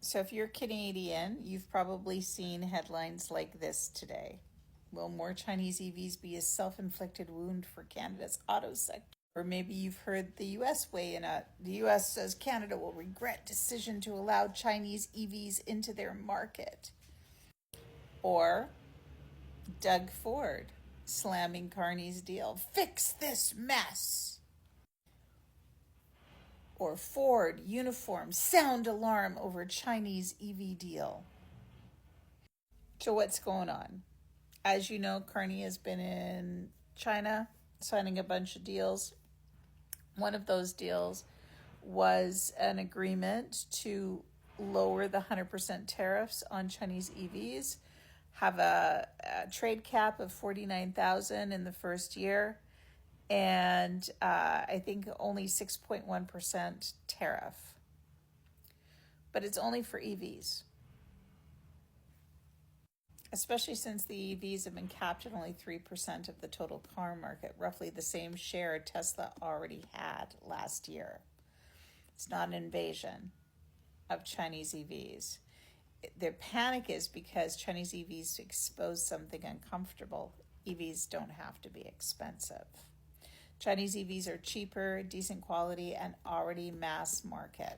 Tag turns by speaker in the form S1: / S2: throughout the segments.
S1: So if you're Canadian, you've probably seen headlines like this today. Will more Chinese EVs be a self-inflicted wound for Canada's auto sector? Or maybe you've heard the US weigh in. The US says Canada will regret decision to allow Chinese EVs into their market. Or Doug Ford slamming Carney's deal. Fix this mess. Or Ford uniform sound alarm over Chinese EV deal. So what's going on? As you know, Carney has been in China signing a bunch of deals. One of those deals was an agreement to lower the 100% tariffs on Chinese EVs, have a trade cap of 49,000 in the first year, and I think only 6.1% tariff. But it's only for EVs, especially since the EVs have been capped at only 3% of the total car market, roughly the same share Tesla already had last year. It's not an invasion of Chinese EVs. Their panic is because Chinese EVs expose something uncomfortable. EVs don't have to be expensive. Chinese EVs are cheaper, decent quality, and already mass market.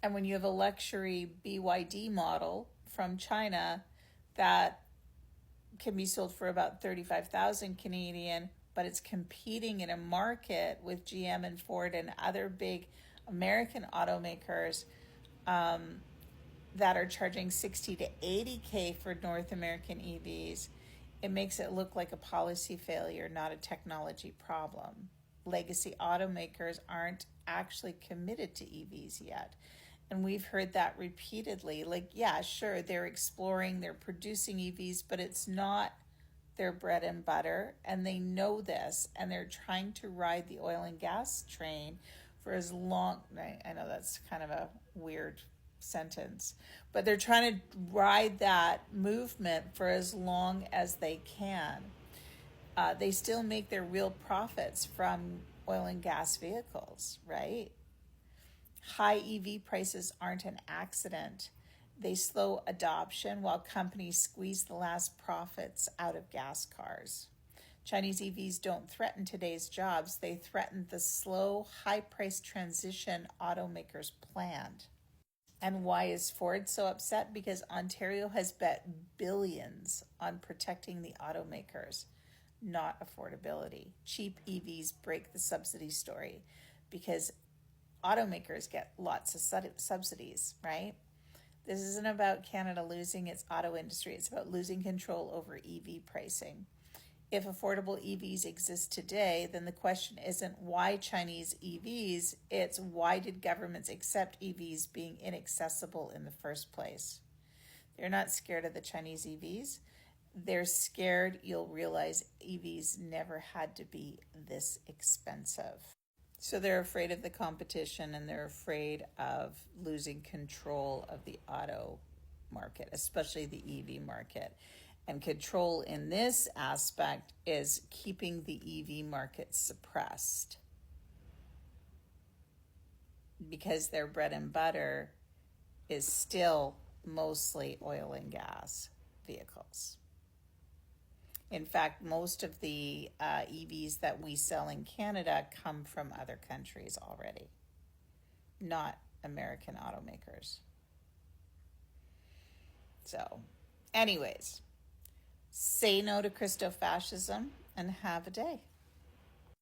S1: And when you have a luxury BYD model from China that can be sold for about 35,000 Canadian, but it's competing in a market with GM and Ford and other big American automakers that are charging 60 to 80K for North American EVs, it makes it look like a policy failure, not a technology problem. Legacy automakers aren't actually committed to EVs yet. And we've heard that repeatedly. Like, yeah, sure, they're exploring, they're producing EVs, but it's not their bread and butter. And they know this, and they're trying to ride the oil and gas train for as long. I know that's kind of a weird sentence, but they're trying to ride that movement for as long as they can. They still make their real profits from oil and gas vehicles, right? High EV prices aren't an accident. They slow adoption while companies squeeze the last profits out of gas cars. Chinese EVs don't threaten today's jobs. They threaten the slow, high-priced transition automakers planned. And why is Ford so upset? Because Ontario has bet billions on protecting the automakers, not affordability. Cheap EVs break the subsidy story because automakers get lots of subsidies, right? This isn't about Canada losing its auto industry. It's about losing control over EV pricing. If affordable EVs exist today, then the question isn't why Chinese EVs, it's why did governments accept EVs being inaccessible in the first place? They're not scared of the Chinese EVs. They're scared you'll realize EVs never had to be this expensive. So they're afraid of the competition, and they're afraid of losing control of the auto market, especially the EV market. And control in this aspect is keeping the EV market suppressed because their bread and butter is still mostly oil and gas vehicles. In fact, most of the EVs that we sell in Canada come from other countries already, not American automakers. So, anyways, say no to Christo-fascism and have a day.